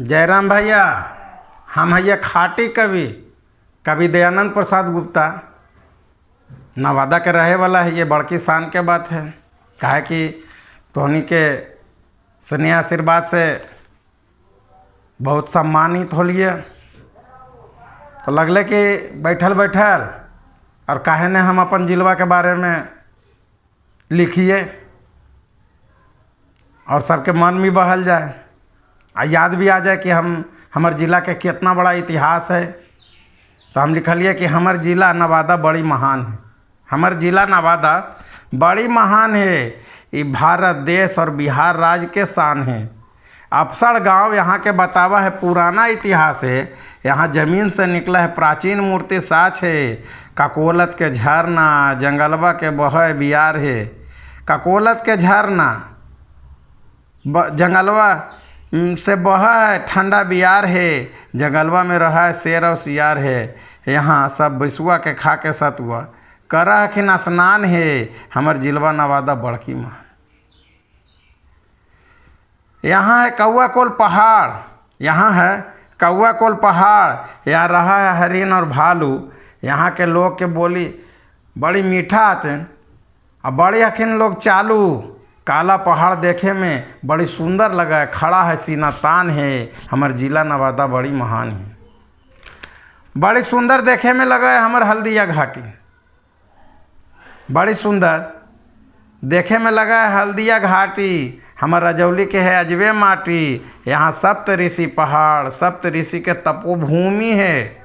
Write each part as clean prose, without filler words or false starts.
जयराम भैया, हम भैया खाटी कवि कवि दयानंद प्रसाद गुप्ता नवादा के रहे वाला है। ये बड़की शान के बात है, काहे कि तोहनी के स्नेह आशीर्वाद से बहुत सम्मानित होलिए, तो लगले कि बैठल बैठल और काहे ने हम अपन जिलवा के बारे में लिखिए और सबके मन भी बहल जाए और याद भी आ जाए कि हमर जिला के कितना बड़ा इतिहास है। तो हम लिखलिए कि हमर जिला नवादा बड़ी महान है। हमर जिला नवादा बड़ी महान है, ये भारत देश और बिहार राज्य के शान है। अफसर गांव यहाँ के बतावा है पुराना इतिहास है। यहाँ जमीन से निकला है प्राचीन मूर्ति साच है। ककोलत के झरना जंगलवा के बहे बियार है। ककोलत के झरना जंगलवा से बहा है ठंडा बियार है। जंगलवा में रहा है शेर और सियार है। यहाँ सब बिसुआ के खा के सतुआ करा हखिन स्नान है। हमर जिलवा नवादा बड़की माँ। यहाँ है कौआ कोल पहाड़, यहाँ है कौआ कोल पहाड़। यहाँ रहा है हरिन और भालू। यहाँ के लोग के बोली बड़ी मीठा आते और बड़े हखिन लोग चालू। काला पहाड़ देखे में बड़ी सुंदर लगा है, खड़ा है सीना तान है। हमर जिला नवादा बड़ी महान है। बड़ी सुंदर देखे में लगा है हमर हल्दिया घाटी, बड़ी सुंदर देखे में लगा है हल्दिया घाटी। हमर रजौली के है अजबे माटी। यहाँ सप्त ऋषि पहाड़, सप्त ऋषि के तपोभूमि है।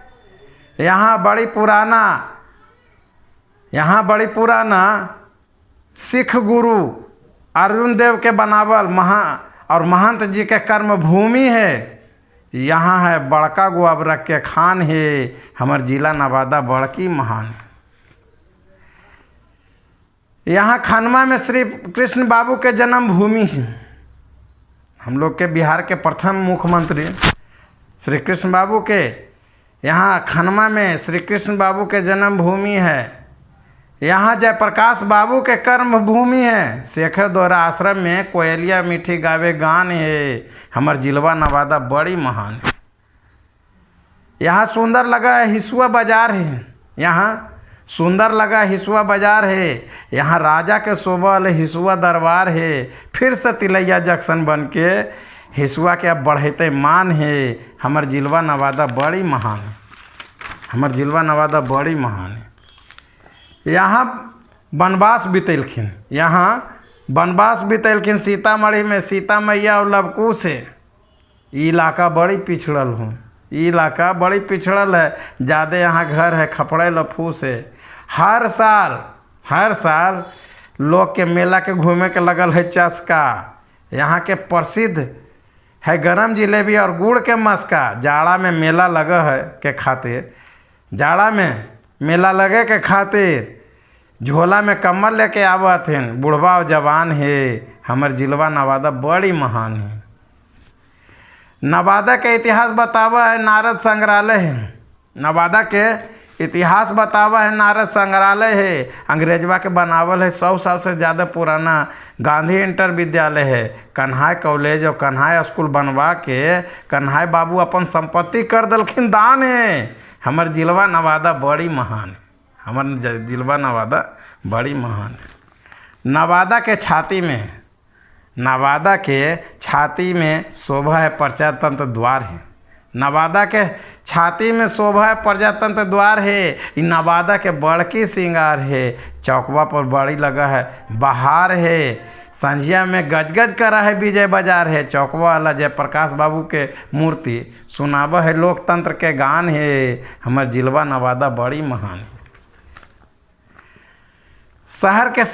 यहाँ बड़ी पुराना सिख गुरु अर्जुन देव के बनावल महंत जी के कर्म भूमि है। यहाँ है बड़का गोबरक के खान है। हमर जिला नवादा बड़की महान है। यहाँ खनवा में श्री कृष्ण बाबू के जन्म भूमि है। हम लोग के बिहार के प्रथम मुख्यमंत्री श्री कृष्ण बाबू के यहाँ खनवा में श्री कृष्ण बाबू के जन्म भूमि है। यहाँ जयप्रकाश बाबू के कर्म भूमि है। शेखर द्वारा आश्रम में कोयलिया मीठी गावे गान है। हमर जिलवा नवादा बड़ी महान है। यहाँ सुंदर लगा हिसुआ बाजार है। यहाँ सुंदर लगा हिसुआ बाजार है। यहाँ राजा के सोबल हिसुआ दरबार है। फिर से तिलैया जंक्शन बन के हिसुआ के अब बढ़ते मान है। हमर जिलवा नवादा बड़ी महान है। हमर जिलवा नवादा बड़ी महान है। यहाँ वनवास बितेलखिन, यहाँ वनवास बितेलखिन सीतामढ़ी में। सीता मैया और लवकुश है। ये इलाका बड़ी पिछड़ल हूँ, ये इलाका बड़ी पिछड़ल है। ज़्यादा यहाँ घर है खपड़े लफूस है। हर साल लोग के मेला के घूमे के लगल है चस्का। यहाँ के प्रसिद्ध है गरम जिलेबी और गुड़ के मस्का। जाड़ा में मेला लगा है के खातिर, जाड़ा में मेला लगे के खातिर झोला में कम्बल लेके आवत हैं बुढ़वा और जवान है। हमर जिलवा नवादा बड़ी महान है। नवादा के इतिहास बतावा है नारद संग्रहालय है। नवादा के इतिहास बतावा है नारद संग्रहालय है। अंग्रेजवा के बनावल है। 100 साल से ज़्यादा पुराना गांधी इंटर विद्यालय है। कन्हाई कॉलेज और कन्हाई स्कूल बनवा के कन्हाई बाबू अपन संपत्ति कर दलखिन दान है। हमर जिलवा नवादा बड़ी महान है। हमर जिलवा नवादा बड़ी महान है। नवादा के छाती में शोभा है प्रजातंत्र द्वार है। नवादा के छाती में शोभा है प्रजातंत्र द्वार है। ये नवादा के बड़की श्रृंगार है। चौकवा पर बड़ी लगा है बहार है। संझिया में गजगज करा है विजय बाजार है। चौकवा वाला जयप्रकाश बाबू के मूर्ति सुनावा है लोकतंत्र के गान है। हमर जिलवा नवादा बड़ी महान है। शहर के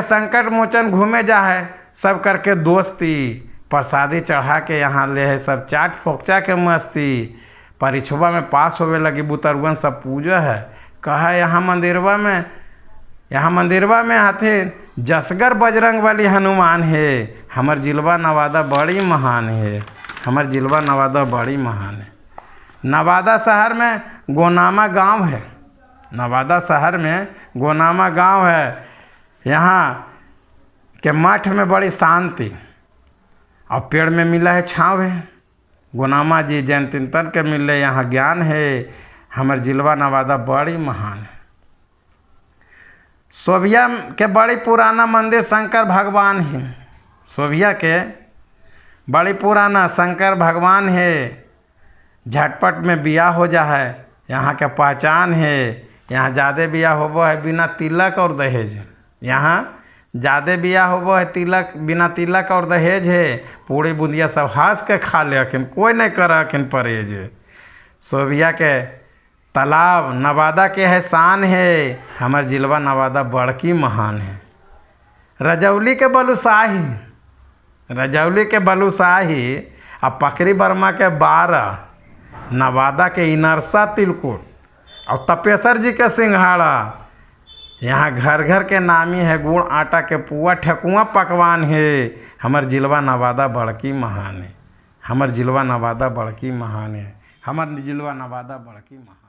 संकट मोचन घूमे जा है सब करके दोस्ती। प्रसादी चढ़ा के यहाँ ले है सब चाट फोकचा के मस्ती। परीक्षवा में पास होवे लगी बुतरुअन सब पूजा है। कहा यहाँ मंदिरवा में हथिन जसगर बजरंग वाली हनुमान है। हमर जिलवा नवादा बड़ी महान है। हमर जिलवा नवादा बड़ी महान है। नवादा शहर में गोनामा गांव है। नवादा शहर में गोनामा गांव है। यहाँ के मठ में बड़ी शांति और पेड़ में मिला है छाँव है। गुनामा जी जैन तिनतन के मिले यहाँ ज्ञान है, हमार जिलवा नवादा बड़ी महान है। सोभिया के बड़ी पुराना मंदिर शंकर भगवान है। सोभिया के बड़ी पुराना शंकर भगवान है। झटपट में बियाह हो जा है, यहाँ के पहचान है। यहाँ ज़्यादा बियाह होबो है बिना तिलक और दहेज। यहाँ ज़्यादा बियाह होबो है तिलक बिना तिलक और दहेज है। पूरी बुंदिया सब हंस के खा ले हकिन, कोई नहीं कर हकिन परहेज। सोभिया के तालाब नवादा के है शान है, हमार जिलवा नवादा बड़की महान है। रजौली के बलुसाही और पकरी बर्मा के 12, नवादा के इनरसा तिलकुट और तपेश्वर जी के सिंघाड़ा। यहाँ घर घर के नामी है, गुड़ आटा के पुआ ठेकुआ पकवान है। हमार जिलवा नवादा बड़की महान है। हमार जिलवा नवादा बड़की महान है। हमार जिलवा नवादा बड़की महान।